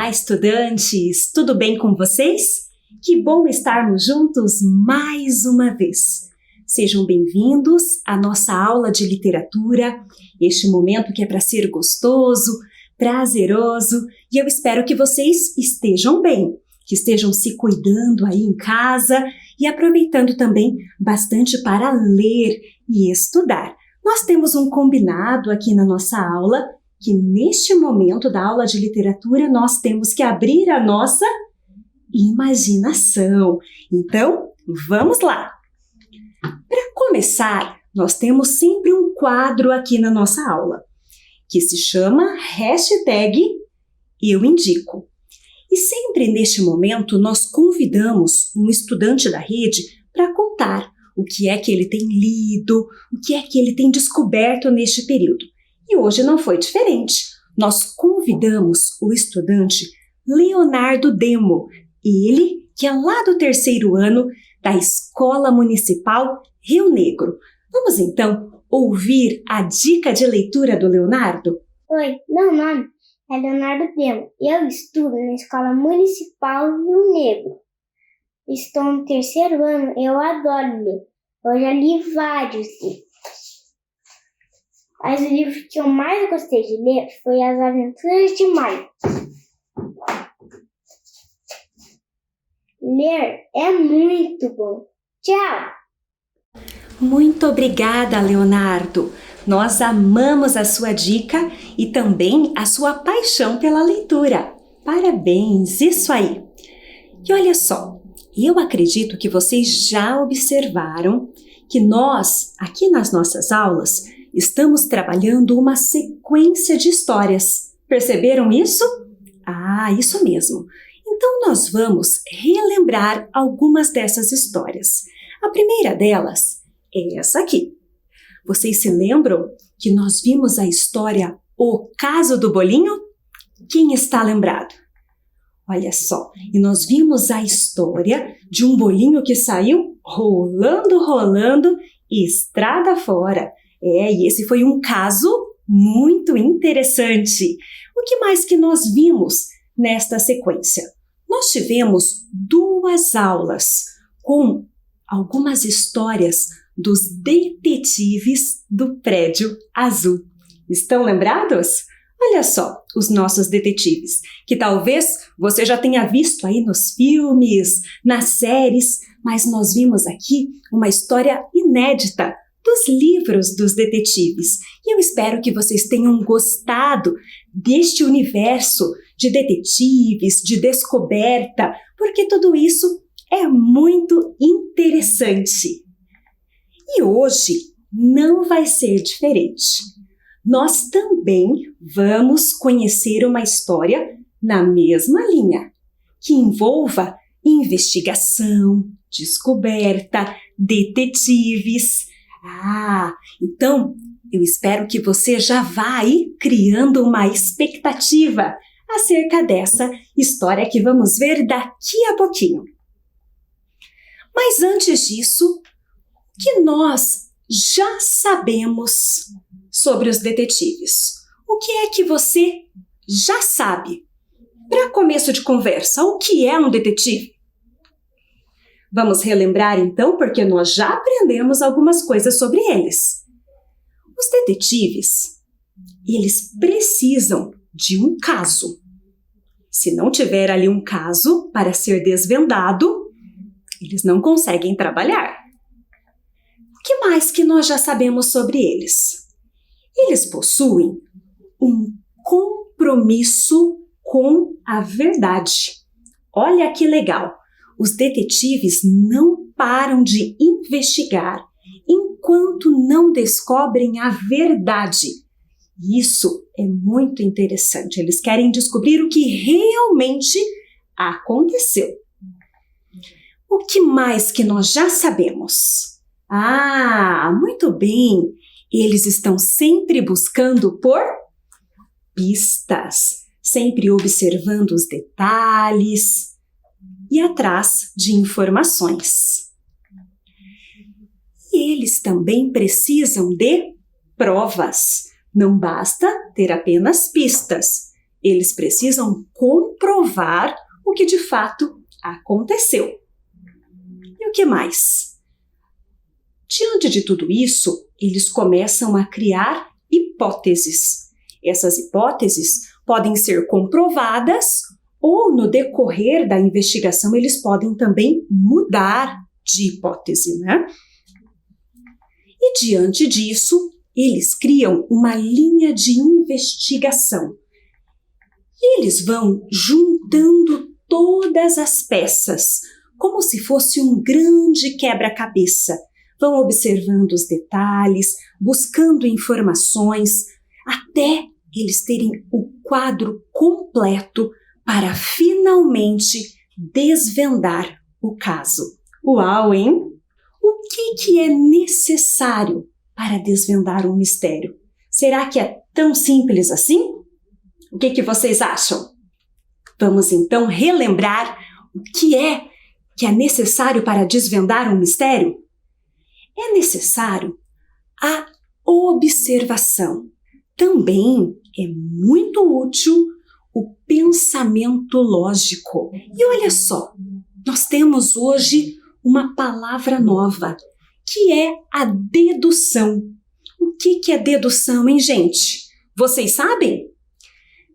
Olá, estudantes! Tudo bem com vocês? Que bom estarmos juntos mais uma vez. Sejam bem-vindos à nossa aula de literatura, este momento que é para ser gostoso, prazeroso, e eu espero que vocês estejam bem, que estejam se cuidando aí em casa e aproveitando também bastante para ler e estudar. Nós temos um combinado aqui na nossa aula, que neste momento da aula de literatura nós temos que abrir a nossa imaginação. Então, vamos lá! Para começar, nós temos sempre um quadro aqui na nossa aula, que se chama #EuIndico. E sempre neste momento nós convidamos um estudante da rede para contar o que é que ele tem lido, o que é que ele tem descoberto neste período. E hoje não foi diferente. Nós convidamos o estudante Leonardo Demo, ele que é lá do 3º ano da Escola Municipal Rio Negro. Vamos então ouvir a dica de leitura do Leonardo? Oi, meu nome é Leonardo Demo e eu estudo na Escola Municipal Rio Negro. Estou no 3º ano e eu adoro ler. Eu já li vários livros. Mas o livro que eu mais gostei de ler foi As Aventuras de Maio. Ler é muito bom. Tchau! Muito obrigada, Leonardo! Nós amamos a sua dica e também a sua paixão pela leitura. Parabéns, isso aí! E olha só, eu acredito que vocês já observaram que nós, aqui nas nossas aulas, estamos trabalhando uma sequência de histórias. Perceberam isso? Ah, isso mesmo! Então nós vamos relembrar algumas dessas histórias. A primeira delas é essa aqui. Vocês se lembram que nós vimos a história O Caso do Bolinho? Quem está lembrado? Olha só, e nós vimos a história de um bolinho que saiu rolando, estrada fora. E esse foi um caso muito interessante. O que mais que nós vimos nesta sequência? Nós tivemos 2 aulas com algumas histórias dos detetives do Prédio Azul. Estão lembrados? Olha só os nossos detetives, que talvez você já tenha visto aí nos filmes, nas séries, mas nós vimos aqui uma história inédita dos livros dos detetives. E eu espero que vocês tenham gostado deste universo de detetives, de descoberta, porque tudo isso é muito interessante. E hoje não vai ser diferente. Nós também vamos conhecer uma história na mesma linha, que envolva investigação, descoberta, detetives. Então eu espero que você já vá aí criando uma expectativa acerca dessa história que vamos ver daqui a pouquinho. Mas antes disso, o que nós já sabemos sobre os detetives? O que é que você já sabe? Para começo de conversa, o que é um detetive? Vamos relembrar então, porque nós já aprendemos algumas coisas sobre eles. Os detetives, eles precisam de um caso. Se não tiver ali um caso para ser desvendado, eles não conseguem trabalhar. O que mais que nós já sabemos sobre eles? Eles possuem um compromisso com a verdade. Olha que legal! Os detetives não param de investigar enquanto não descobrem a verdade. Isso é muito interessante. Eles querem descobrir o que realmente aconteceu. O que mais que nós já sabemos? Muito bem! Eles estão sempre buscando por pistas, sempre observando os detalhes e atrás de informações. E eles também precisam de provas. Não basta ter apenas pistas. eles precisam comprovar o que de fato aconteceu. E o que mais? Diante de tudo isso, eles começam a criar hipóteses. Essas hipóteses podem ser comprovadas ou, no decorrer da investigação, eles podem também mudar de hipótese, né? E diante disso, eles criam uma linha de investigação. E eles vão juntando todas as peças, como se fosse um grande quebra-cabeça. Vão observando os detalhes, buscando informações, até eles terem o quadro completo para finalmente desvendar o caso. Uau, hein? O que é necessário para desvendar um mistério? Será que é tão simples assim? O que vocês acham? Vamos então relembrar o que é necessário para desvendar um mistério? É necessário a observação. Também é muito útil o pensamento lógico. E olha só, nós temos hoje uma palavra nova, que é a dedução. O que é dedução, hein, gente? Vocês sabem?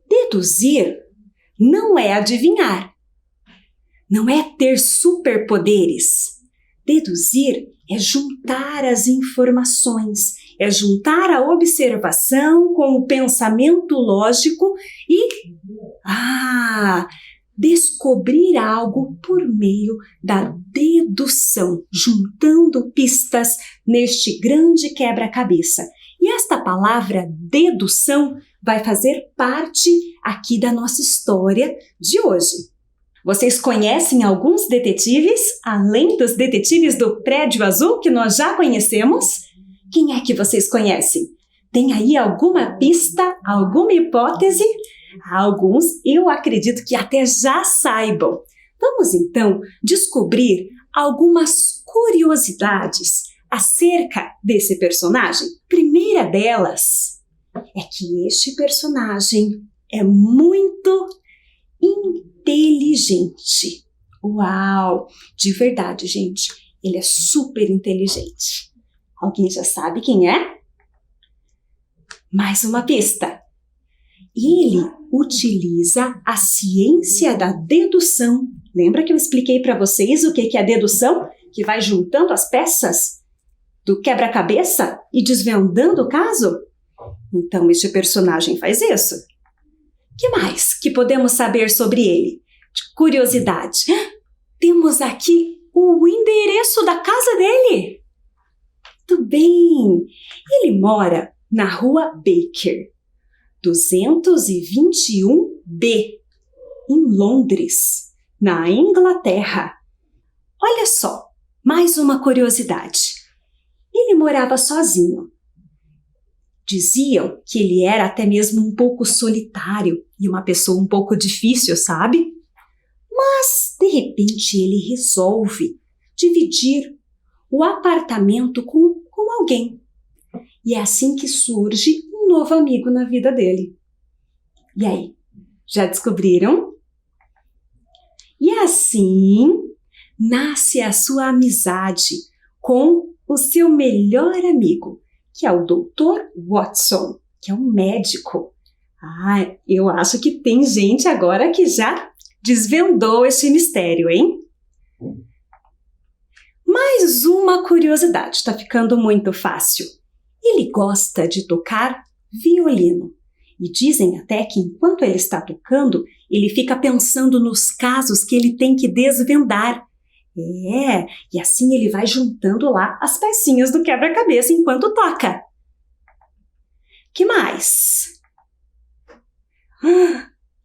Deduzir não é adivinhar, não é ter superpoderes. Deduzir é juntar as informações, é juntar a observação com o pensamento lógico e descobrir algo por meio da dedução, juntando pistas neste grande quebra-cabeça. E esta palavra dedução vai fazer parte aqui da nossa história de hoje. Vocês conhecem alguns detetives, além dos detetives do Prédio Azul, que nós já conhecemos? Quem é que vocês conhecem? Tem aí alguma pista, alguma hipótese? Alguns eu acredito que até já saibam. Vamos então descobrir algumas curiosidades acerca desse personagem. Primeira delas é que este personagem é muito inteligente. Uau! De verdade, gente, ele é super inteligente. Alguém já sabe quem é? Mais uma pista. Ele utiliza a ciência da dedução. Lembra que eu expliquei para vocês o que é a dedução? Que vai juntando as peças do quebra-cabeça e desvendando o caso? Então, este personagem faz isso. O que mais que podemos saber sobre ele? De curiosidade. Temos aqui o endereço da casa dele. Muito bem. Ele mora na Rua Baker, 221B, em Londres, na Inglaterra. Olha só, mais uma curiosidade. Ele morava sozinho. Diziam que ele era até mesmo um pouco solitário e uma pessoa um pouco difícil, sabe? Mas, de repente, ele resolve dividir o apartamento com alguém. E é assim que surge um novo amigo na vida dele. E aí, já descobriram? E assim nasce a sua amizade com o seu melhor amigo, que é o Dr. Watson, que é um médico. Eu acho que tem gente agora que já desvendou esse mistério, hein? Mais uma curiosidade, está ficando muito fácil. Ele gosta de tocar violino. E dizem até que enquanto ele está tocando, ele fica pensando nos casos que ele tem que desvendar. E assim ele vai juntando lá as pecinhas do quebra-cabeça enquanto toca. Que mais?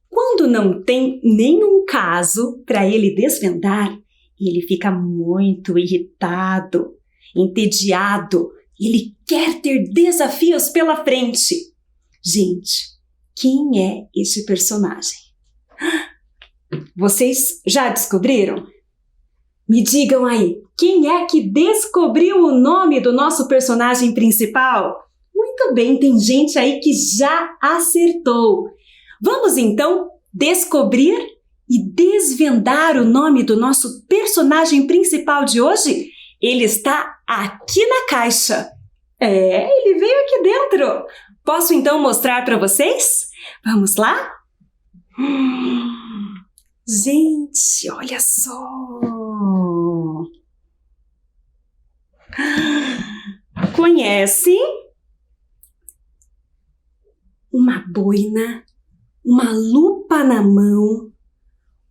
Quando não tem nenhum caso para ele desvendar, ele fica muito irritado, entediado. Ele quer ter desafios pela frente. Gente, quem é esse personagem? Vocês já descobriram? Me digam aí, quem é que descobriu o nome do nosso personagem principal? Muito bem, tem gente aí que já acertou. Vamos então descobrir e desvendar o nome do nosso personagem principal de hoje? Ele está aqui na caixa. Ele veio aqui dentro. Posso então mostrar para vocês? Vamos lá? Gente, olha só! Conhece? Uma boina, uma lupa na mão,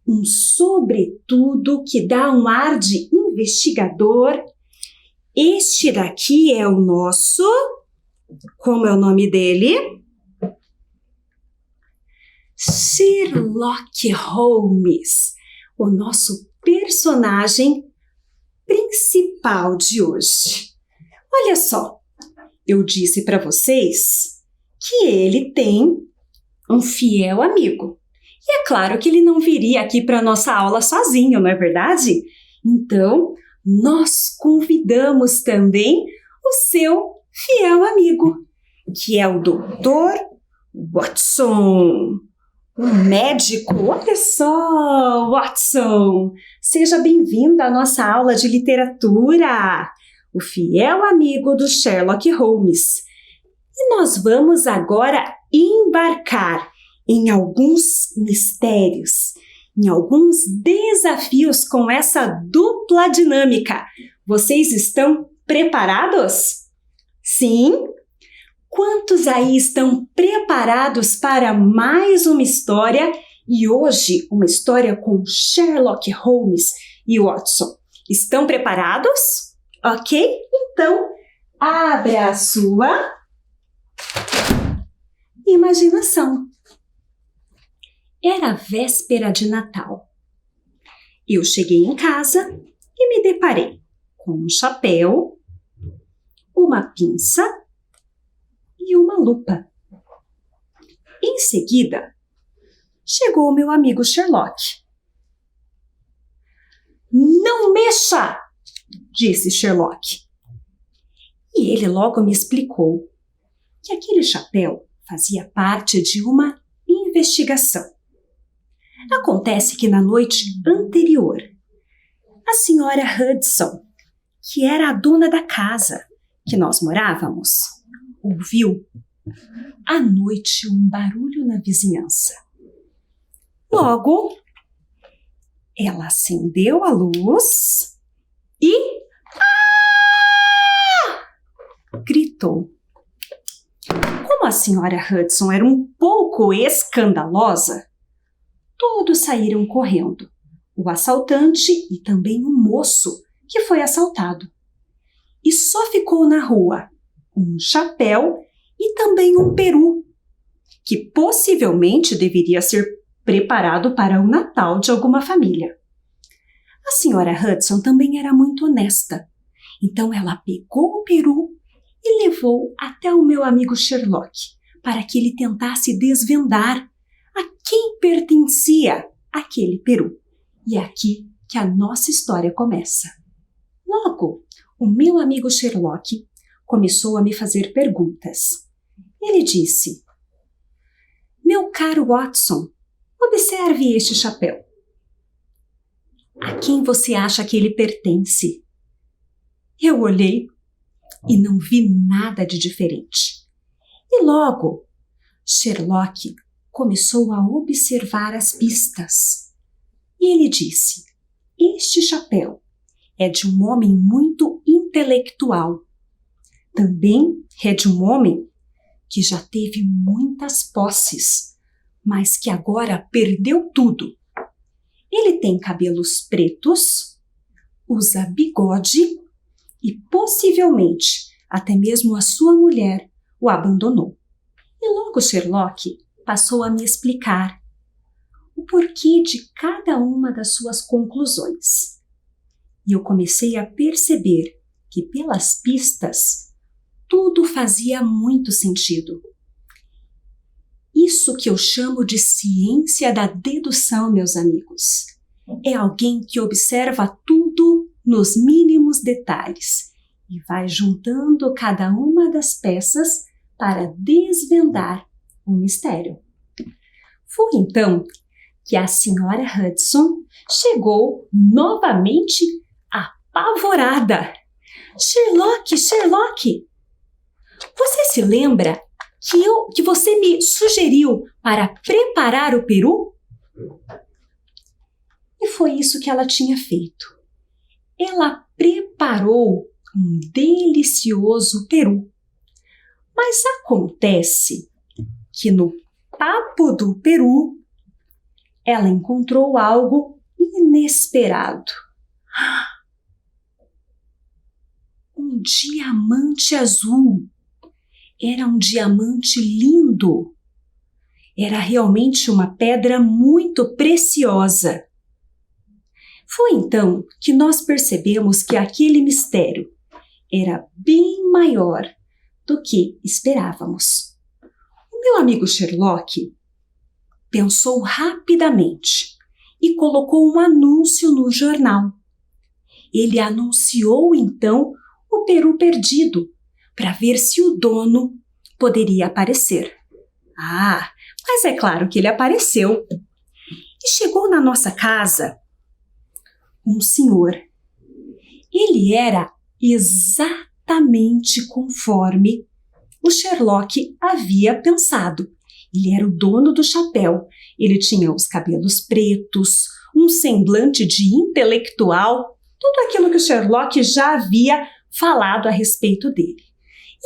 um sobretudo que dá um ar de investigador. Este daqui é o nosso... Como é o nome dele? Sherlock Holmes, o nosso personagem principal de hoje. Olha só, eu disse para vocês que ele tem um fiel amigo. E é claro que ele não viria aqui para a nossa aula sozinho, não é verdade? Então, nós convidamos também o seu fiel amigo, que é o Dr. Watson. Um médico? Olha só, Watson! Seja bem-vindo à nossa aula de literatura, o fiel amigo do Sherlock Holmes. E nós vamos agora embarcar em alguns mistérios, em alguns desafios com essa dupla dinâmica. Vocês estão preparados? Sim? Quantos aí estão preparados para mais uma história? E hoje, uma história com Sherlock Holmes e Watson. Estão preparados? Ok? Então, abra a sua imaginação. Era véspera de Natal. Eu cheguei em casa e me deparei com um chapéu, uma pinça e uma lupa. Em seguida, chegou o meu amigo Sherlock. "Não mexa!" disse Sherlock. E ele logo me explicou que aquele chapéu fazia parte de uma investigação. Acontece que na noite anterior, a senhora Hudson, que era a dona da casa que nós morávamos, ouviu à noite um barulho na vizinhança. Logo, ela acendeu a luz e gritou. Como a senhora Hudson era um pouco escandalosa, todos saíram correndo, o assaltante e também o moço que foi assaltado. E só ficou na rua um chapéu e também um peru, que possivelmente deveria ser preparado para o Natal de alguma família. A senhora Hudson também era muito honesta, então ela pegou o peru e levou até o meu amigo Sherlock para que ele tentasse desvendar a quem pertencia aquele peru. E é aqui que a nossa história começa. Logo, o meu amigo Sherlock começou a me fazer perguntas. Ele disse: "Meu caro Watson, observe este chapéu. A quem você acha que ele pertence?" Eu olhei e não vi nada de diferente. E logo, Sherlock começou a observar as pistas. E ele disse: "Este chapéu é de um homem muito intelectual. Também é de um homem que já teve muitas posses, mas que agora perdeu tudo. Ele tem cabelos pretos, usa bigode e possivelmente até mesmo a sua mulher o abandonou." E logo Sherlock passou a me explicar o porquê de cada uma das suas conclusões. E eu comecei a perceber que pelas pistas tudo fazia muito sentido. Isso que eu chamo de ciência da dedução, meus amigos. É alguém que observa tudo nos mínimos detalhes e vai juntando cada uma das peças para desvendar o mistério. Foi então que a senhora Hudson chegou novamente apavorada. Sherlock, Sherlock, você se lembra que você me sugeriu para preparar o peru? E foi isso que ela tinha feito. Ela preparou um delicioso peru. Mas acontece que no papo do peru, ela encontrou algo inesperado. Um diamante azul. Era um diamante lindo. Era realmente uma pedra muito preciosa. Foi então que nós percebemos que aquele mistério era bem maior do que esperávamos. O meu amigo Sherlock pensou rapidamente e colocou um anúncio no jornal. Ele anunciou então o peru perdido para ver se o dono poderia aparecer. Mas é claro que ele apareceu. E chegou na nossa casa um senhor. Ele era exatamente conforme o Sherlock havia pensado. Ele era o dono do chapéu. Ele tinha os cabelos pretos, um semblante de intelectual, tudo aquilo que o Sherlock já havia falado a respeito dele.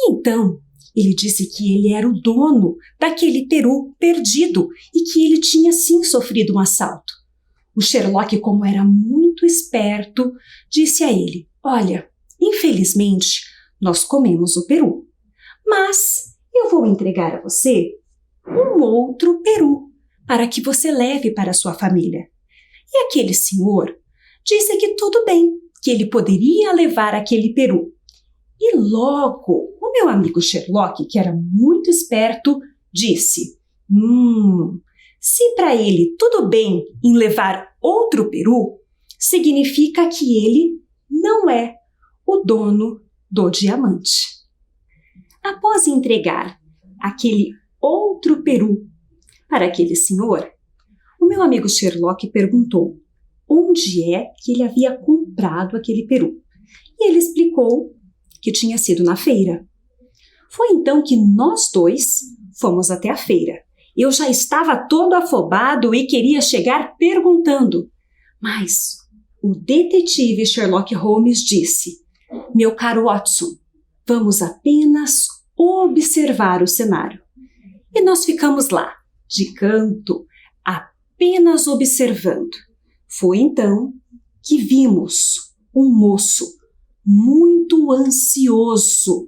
Então, ele disse que ele era o dono daquele peru perdido e que ele tinha sim sofrido um assalto. O Sherlock, como era muito esperto, disse a ele: olha, infelizmente, nós comemos o peru, mas eu vou entregar a você um outro peru para que você leve para a sua família. E aquele senhor disse que tudo bem, que ele poderia levar aquele peru. E logo, o meu amigo Sherlock, que era muito esperto, disse: se para ele tudo bem em levar outro peru, significa que ele não é o dono do diamante. Após entregar aquele outro peru para aquele senhor, o meu amigo Sherlock perguntou onde é que ele havia comprado aquele peru. E ele explicou que tinha sido na feira. Foi então que nós dois fomos até a feira. Eu já estava todo afobado e queria chegar perguntando, mas o detetive Sherlock Holmes disse: meu caro Watson, vamos apenas observar o cenário. E nós ficamos lá, de canto, apenas observando. Foi então que vimos um moço muito ansioso,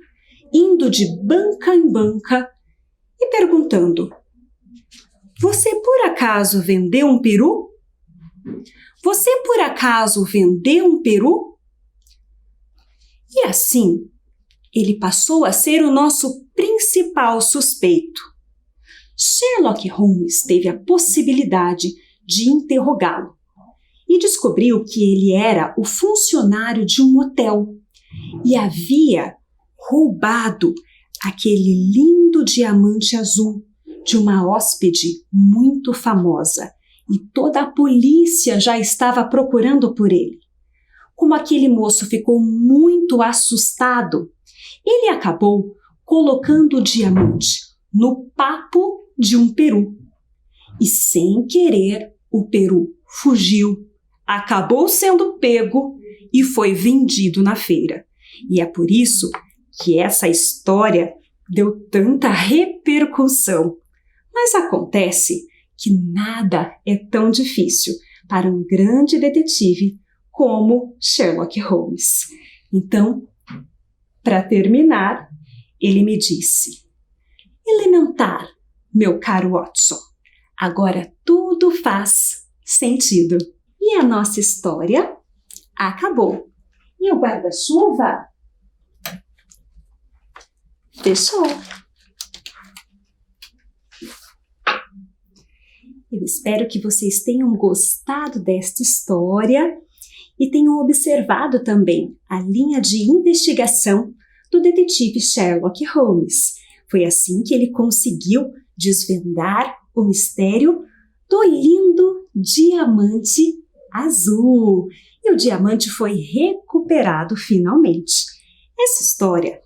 indo de banca em banca e perguntando: você por acaso vendeu um peru? Você por acaso vendeu um peru? E assim, ele passou a ser o nosso principal suspeito. Sherlock Holmes teve a possibilidade de interrogá-lo e descobriu que ele era o funcionário de um hotel e havia roubado aquele lindo diamante azul de uma hóspede muito famosa e toda a polícia já estava procurando por ele. Como aquele moço ficou muito assustado, ele acabou colocando o diamante no papo de um peru. E sem querer, o peru fugiu, acabou sendo pego e foi vendido na feira. E é por isso que essa história deu tanta repercussão. Mas acontece que nada é tão difícil para um grande detetive como Sherlock Holmes. Então, para terminar, ele me disse: elementar, meu caro Watson, agora tudo faz sentido. E a nossa história acabou. E o guarda-chuva fechou. Eu espero que vocês tenham gostado desta história e tenham observado também a linha de investigação do detetive Sherlock Holmes. Foi assim que ele conseguiu desvendar o mistério do lindo diamante azul. E o diamante foi recuperado finalmente. Essa história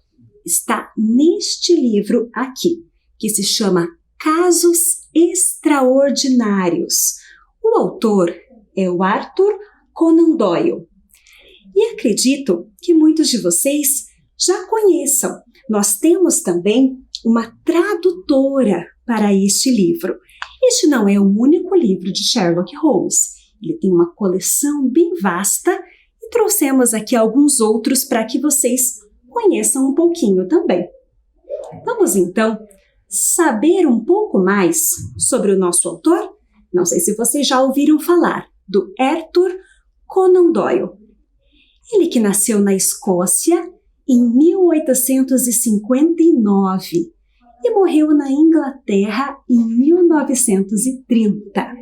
está neste livro aqui, que se chama Casos Extraordinários. O autor é o Arthur Conan Doyle. E acredito que muitos de vocês já conheçam. Nós temos também uma tradutora para este livro. Este não é o único livro de Sherlock Holmes. Ele tem uma coleção bem vasta e trouxemos aqui alguns outros para que vocês conheçam um pouquinho também. Vamos então saber um pouco mais sobre o nosso autor? Não sei se vocês já ouviram falar do Arthur Conan Doyle. Ele que nasceu na Escócia em 1859 e morreu na Inglaterra em 1930.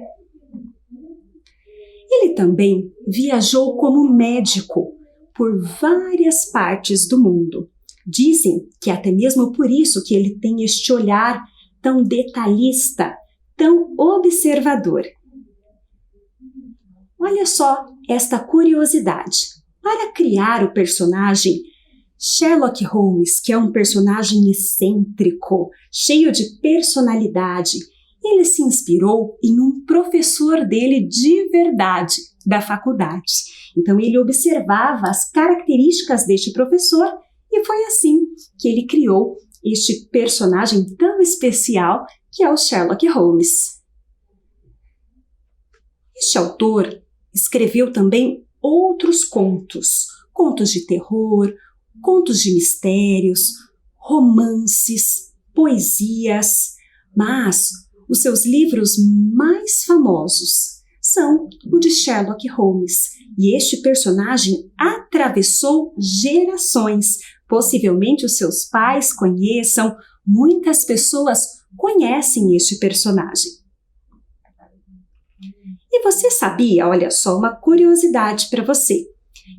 Ele também viajou como médico por várias partes do mundo. Dizem que até mesmo por isso que ele tem este olhar tão detalhista, tão observador. Olha só esta curiosidade. Para criar o personagem Sherlock Holmes, que é um personagem excêntrico, cheio de personalidade, ele se inspirou em um professor dele de verdade, da faculdade. Então ele observava as características deste professor e foi assim que ele criou este personagem tão especial que é o Sherlock Holmes. Este autor escreveu também outros contos, contos de terror, contos de mistérios, romances, poesias, mas os seus livros mais famosos são o de Sherlock Holmes. E este personagem atravessou gerações. Possivelmente os seus pais conheçam, muitas pessoas conhecem este personagem. E você sabia, olha só, uma curiosidade para você,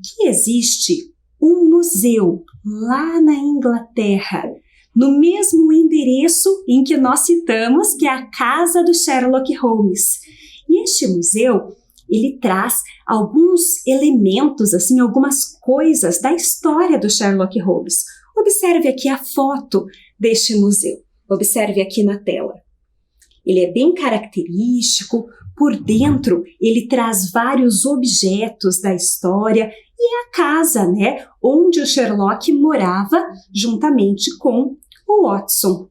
que existe um museu lá na Inglaterra, no mesmo endereço em que nós citamos, que é a casa do Sherlock Holmes. E este museu, ele traz alguns elementos, assim, algumas coisas da história do Sherlock Holmes. Observe aqui a foto deste museu. Observe aqui na tela. Ele é bem característico. Por dentro, ele traz vários objetos da história e é a casa, né, onde o Sherlock morava juntamente com o Watson.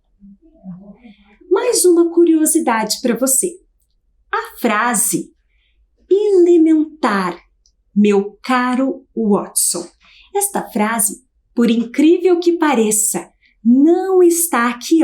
Mais uma curiosidade para você. A frase elementar, meu caro Watson. Esta frase, por incrível que pareça, não está aqui,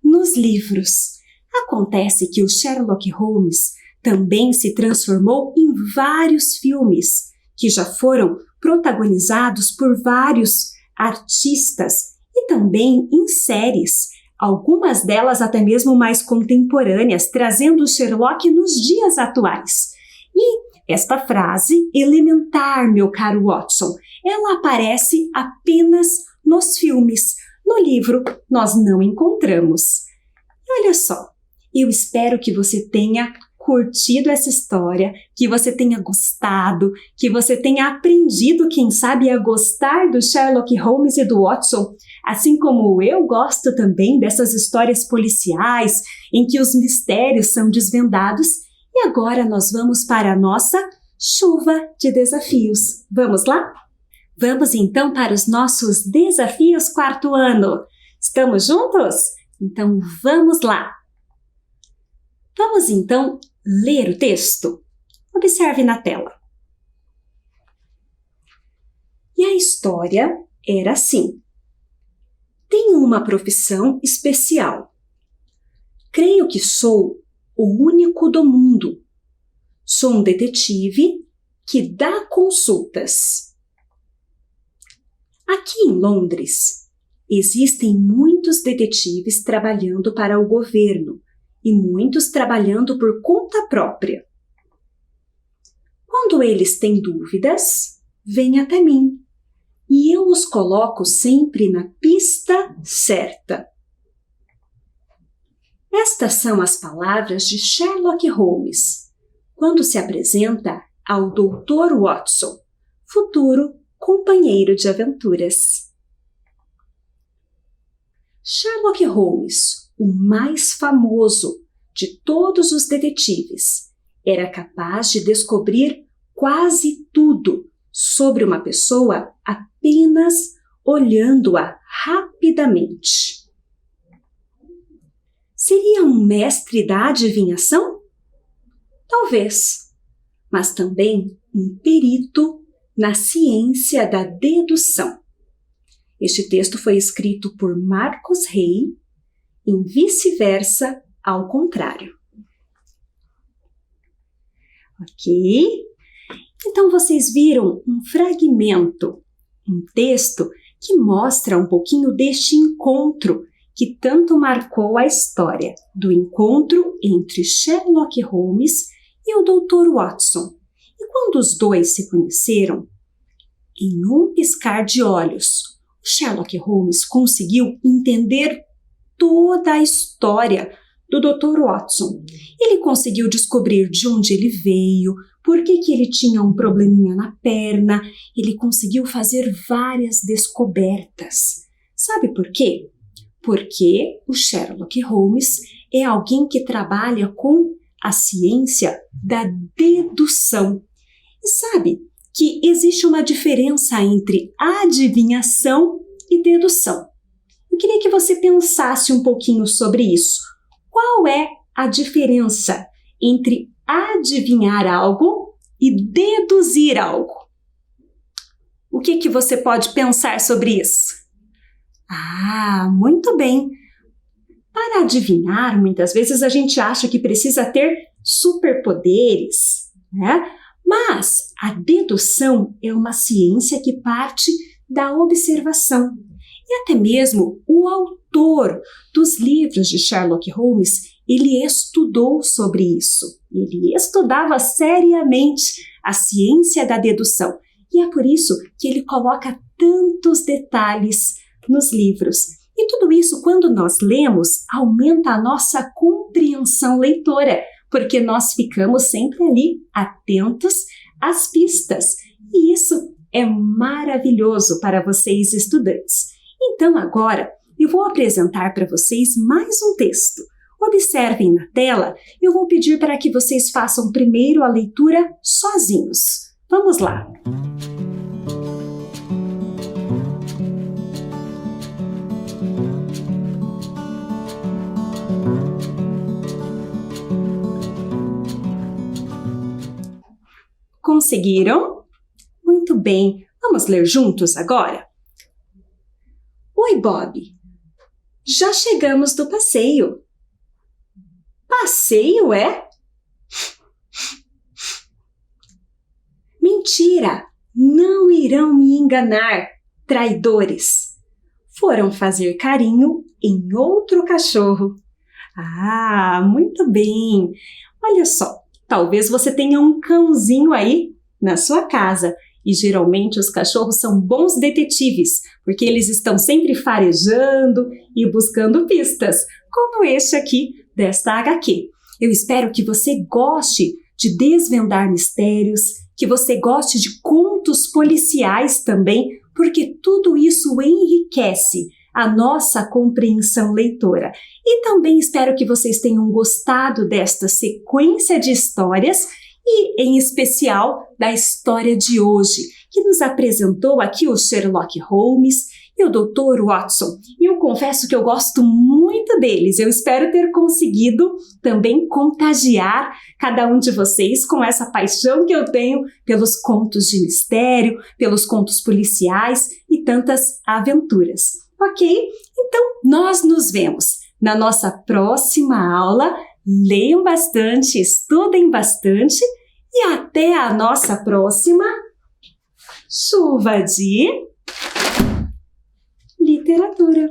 nos livros. Acontece que o Sherlock Holmes também se transformou em vários filmes que já foram protagonizados por vários artistas e também em séries, algumas delas até mesmo mais contemporâneas, trazendo o Sherlock nos dias atuais. E esta frase, elementar, meu caro Watson, ela aparece apenas nos filmes. No livro, nós não encontramos. E olha só, eu espero que você tenha curtido essa história, que você tenha gostado, que você tenha aprendido, quem sabe, a gostar do Sherlock Holmes e do Watson, assim como eu gosto também dessas histórias policiais em que os mistérios são desvendados. E agora nós vamos para a nossa chuva de desafios. Vamos lá? Vamos então para os nossos desafios quarto ano. Estamos juntos? Então vamos lá! Vamos então ler o texto? Observe na tela. E a história era assim. Tenho uma profissão especial. Creio que sou o único do mundo. Sou um detetive que dá consultas. Aqui em Londres, existem muitos detetives trabalhando para o governo e muitos trabalhando por conta própria. Quando eles têm dúvidas, vêm até mim e eu os coloco sempre na pista certa. Estas são as palavras de Sherlock Holmes, quando se apresenta ao Dr. Watson, futuro companheiro de aventuras. Sherlock Holmes, o mais famoso de todos os detetives, era capaz de descobrir quase tudo sobre uma pessoa apenas olhando-a rapidamente. Seria um mestre da adivinhação? Talvez, mas também um perito na ciência da dedução. Este texto foi escrito por Marcus Hay, em Vice-versa ao contrário. Ok? Então vocês viram um fragmento, um texto que mostra um pouquinho deste encontro que tanto marcou a história, do encontro entre Sherlock Holmes e o Dr. Watson. E quando os dois se conheceram, em um piscar de olhos, Sherlock Holmes conseguiu entender toda a história do Dr. Watson. Ele conseguiu descobrir de onde ele veio, por que ele tinha um probleminha na perna, ele conseguiu fazer várias descobertas. Sabe por quê? Porque o Sherlock Holmes é alguém que trabalha com a ciência da dedução. E sabe que existe uma diferença entre adivinhação e dedução. Eu queria que você pensasse um pouquinho sobre isso. Qual é a diferença entre adivinhar algo e deduzir algo? O que você pode pensar sobre isso? Muito bem. Para adivinhar, muitas vezes a gente acha que precisa ter superpoderes, né? Mas a dedução é uma ciência que parte da observação. E até mesmo o autor dos livros de Sherlock Holmes, ele estudou sobre isso. Ele estudava seriamente a ciência da dedução. E é por isso que ele coloca tantos detalhes nos livros. E tudo isso, quando nós lemos, aumenta a nossa compreensão leitora, porque nós ficamos sempre ali atentos às pistas. E isso é maravilhoso para vocês, estudantes. Então, agora, eu vou apresentar para vocês mais um texto. Observem na tela, eu vou pedir para que vocês façam primeiro a leitura sozinhos. Vamos lá! Conseguiram? Muito bem, vamos ler juntos agora? Oi, Bob! Já chegamos do passeio. Passeio, é? Mentira! Não irão me enganar, traidores! Foram fazer carinho em outro cachorro. Muito bem! Olha só, talvez você tenha um cãozinho aí na sua casa. E geralmente os cachorros são bons detetives, porque eles estão sempre farejando e buscando pistas, como este aqui desta HQ. Eu espero que você goste de desvendar mistérios, que você goste de contos policiais também, porque tudo isso enriquece a nossa compreensão leitora. E também espero que vocês tenham gostado desta sequência de histórias e, em especial, da história de hoje, que nos apresentou aqui o Sherlock Holmes e o Dr. Watson. E eu confesso que eu gosto muito deles. Eu espero ter conseguido também contagiar cada um de vocês com essa paixão que eu tenho pelos contos de mistério, pelos contos policiais e tantas aventuras. Ok? Então, nós nos vemos na nossa próxima aula. Leiam bastante, estudem bastante e até a nossa próxima chuva de literatura.